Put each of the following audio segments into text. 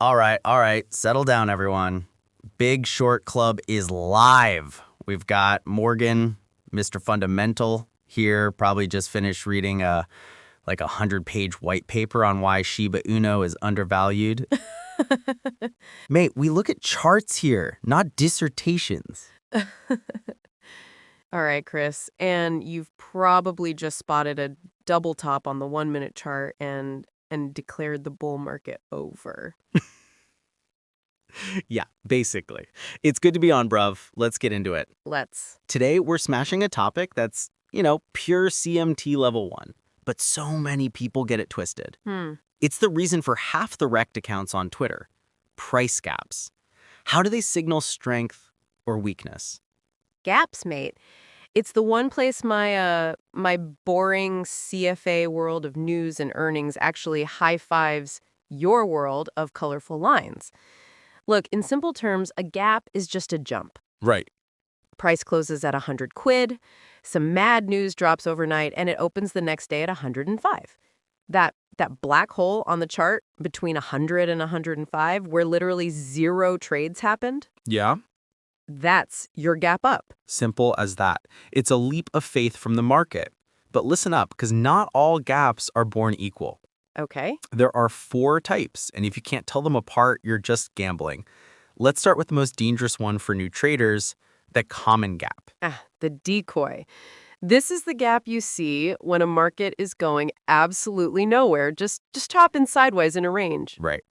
All right, settle down, everyone. Big Short Club is live. We've got Morgan, Mr. Fundamental here, probably just finished reading a 100-page white paper on why Shiba Inu is undervalued. Mate, we look at charts here, not dissertations. All right, Chris. And you've probably just spotted a double top on the 1-minute chart and declared the bull market over. Yeah, basically. It's good to be on, bruv. Let's get into it. Let's. Today, we're smashing a topic that's, pure CMT level 1. But so many people get it twisted. It's the reason for half the wrecked accounts on Twitter. Price gaps. How do they signal strength or weakness? Gaps, mate. It's the one place my boring CFA world of news and earnings actually high fives your world of colorful lines. Look, in simple terms, a gap is just a jump. Right. Price closes at 100 quid, some mad news drops overnight, and it opens the next day at 105. That black hole on the chart between 100 and 105, where literally zero trades happened, Yeah. that's your gap up. Simple as that. It's a leap of faith from the market. But listen up, because not all gaps are born equal. Okay. There are 4 types, and if you can't tell them apart, you're just gambling. Let's start with the most dangerous one for new traders, the common gap. The decoy. This is the gap you see when a market is going absolutely nowhere, just chopping sideways in a range. Right.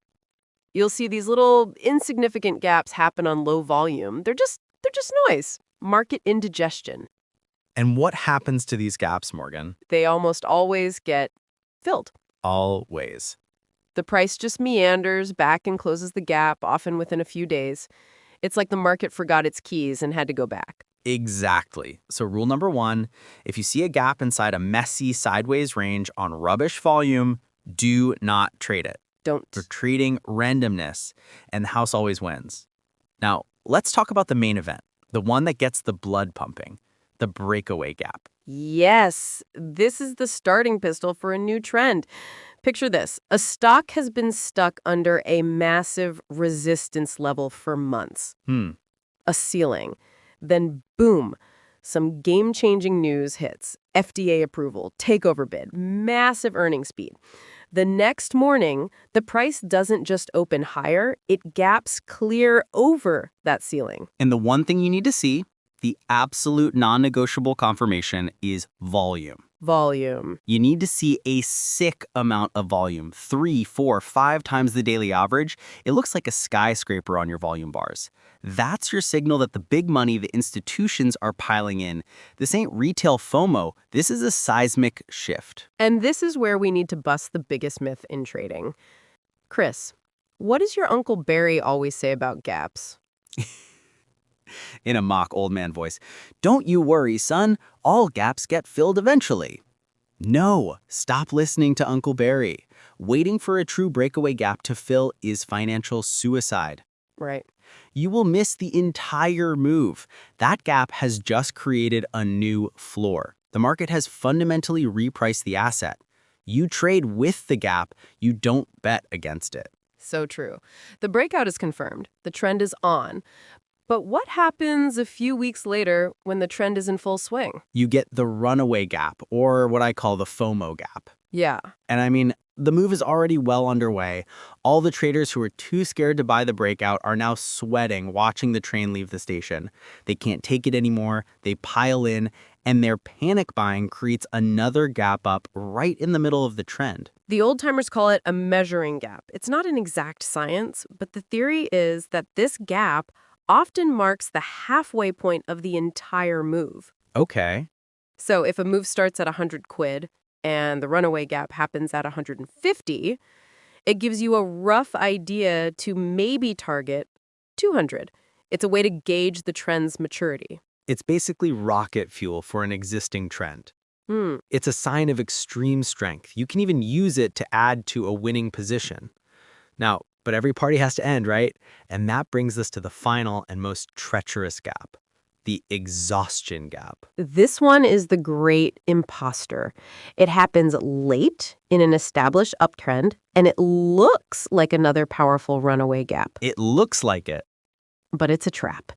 You'll see these little insignificant gaps happen on low volume. They're just noise. Market indigestion. And what happens to these gaps, Morgan? They almost always get filled. Always. The price just meanders back and closes the gap, often within a few days. It's like the market forgot its keys and had to go back. Exactly. So rule number 1, if you see a gap inside a messy sideways range on rubbish volume, do not trade it. Don't. We're trading randomness, and the house always wins. Now, let's talk about the main event, the one that gets the blood pumping, the breakaway gap. Yes, this is the starting pistol for a new trend. Picture this. A stock has been stuck under a massive resistance level for months. A ceiling. Then boom, some game-changing news hits. FDA approval, takeover bid, massive earnings beat. The next morning, the price doesn't just open higher, it gaps clear over that ceiling. And the one thing you need to see, the absolute non-negotiable confirmation, is volume. Volume. You need to see a sick amount of volume, 3, 4, 5 times the daily average. It looks like a skyscraper on your volume bars. That's your signal that the big money, the institutions, are piling in. This ain't retail FOMO. This is a seismic shift. And this is where we need to bust the biggest myth in trading. Chris, what does your Uncle Barry always say about gaps? In a mock old man voice, "Don't you worry, son. All gaps get filled eventually." No, stop listening to Uncle Barry. Waiting for a true breakaway gap to fill is financial suicide. Right. You will miss the entire move. That gap has just created a new floor. The market has fundamentally repriced the asset. You trade with the gap, you don't bet against it. So true. The breakout is confirmed. The trend is on. But what happens a few weeks later when the trend is in full swing? You get the runaway gap, or what I call the FOMO gap. Yeah. And I mean, the move is already well underway. All the traders who were too scared to buy the breakout are now sweating watching the train leave the station. They can't take it anymore, they pile in, and their panic buying creates another gap up right in the middle of the trend. The old-timers call it a measuring gap. It's not an exact science, but the theory is that this gap often marks the halfway point of the entire move. Okay. So if a move starts at 100 quid and the runaway gap happens at 150, it gives you a rough idea to maybe target 200. It's a way to gauge the trend's maturity. It's basically rocket fuel for an existing trend. Hmm. It's a sign of extreme strength. You can even use it to add to a winning position. Now, but every party has to end, right? And that brings us to the final and most treacherous gap, The exhaustion gap. This one is the great imposter. It happens late in an established uptrend, and it looks like another powerful runaway gap. It looks like it. But it's a trap.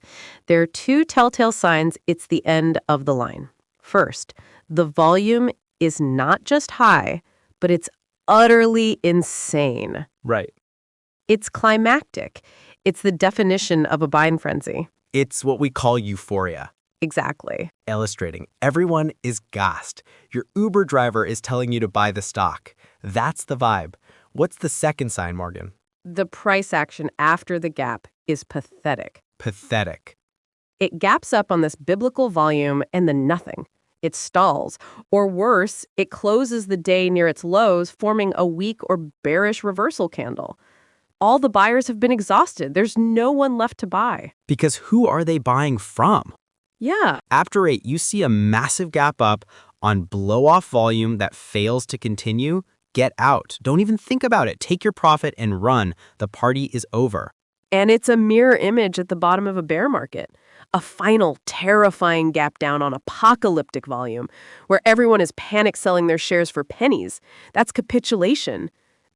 There are two telltale signs it's the end of the line. First, the volume is not just high, but it's utterly insane. Right. It's climactic. It's the definition of a buying frenzy. It's what we call euphoria. Exactly. Illustrating, everyone is gassed. Your Uber driver is telling you to buy the stock. That's the vibe. What's the second sign, Morgan? The price action after the gap is pathetic. Pathetic. It gaps up on this biblical volume and then nothing. It stalls. Or worse, it closes the day near its lows, forming a weak or bearish reversal candle. All the buyers have been exhausted. There's no one left to buy. Because who are they buying from? Yeah. After 8, you see a massive gap up on blow-off volume that fails to continue. Get out. Don't even think about it. Take your profit and run. The party is over. And it's a mirror image at the bottom of a bear market. A final, terrifying gap down on apocalyptic volume, where everyone is panic selling their shares for pennies. That's capitulation.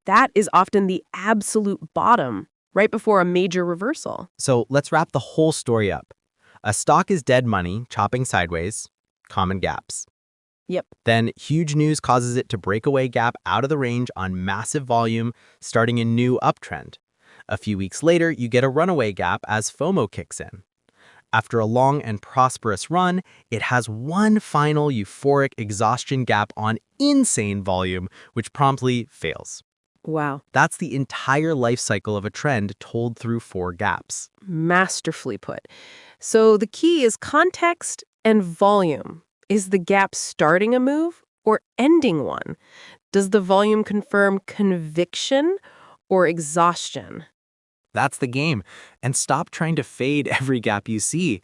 That is often the absolute bottom, right before a major reversal. So let's wrap the whole story up. A stock is dead money, chopping sideways, common gaps. Yep. Then huge news causes it to break away gap out of the range on massive volume, starting a new uptrend. A few weeks later, you get a runaway gap as FOMO kicks in. After a long and prosperous run, it has one final euphoric exhaustion gap on insane volume, which promptly fails. Wow. That's the entire life cycle of a trend told through 4 gaps. Masterfully put. So the key is context and volume. Is the gap starting a move or ending one? Does the volume confirm conviction or exhaustion? That's the game. And stop trying to fade every gap you see.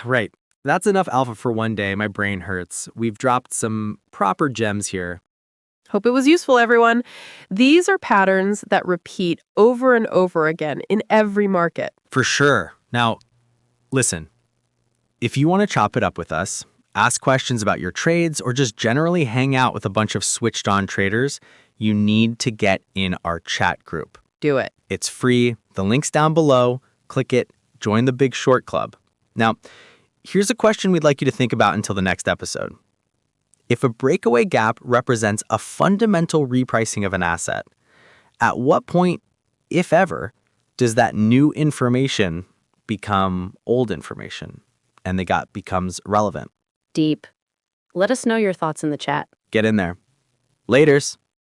Right. That's enough alpha for one day. My brain hurts. We've dropped some proper gems here. Hope it was useful, everyone. These are patterns that repeat over and over again in every market. For sure. Now, listen. If you want to chop it up with us, ask questions about your trades, or just generally hang out with a bunch of switched-on traders, you need to get in our chat group. Do it. It's free. The link's down below. Click it. Join the Big Short Club. Now, here's a question we'd like you to think about until the next episode. If a breakaway gap represents a fundamental repricing of an asset, at what point, if ever, does that new information become old information and the gap becomes relevant? Deep. Let us know your thoughts in the chat. Get in there. Laters.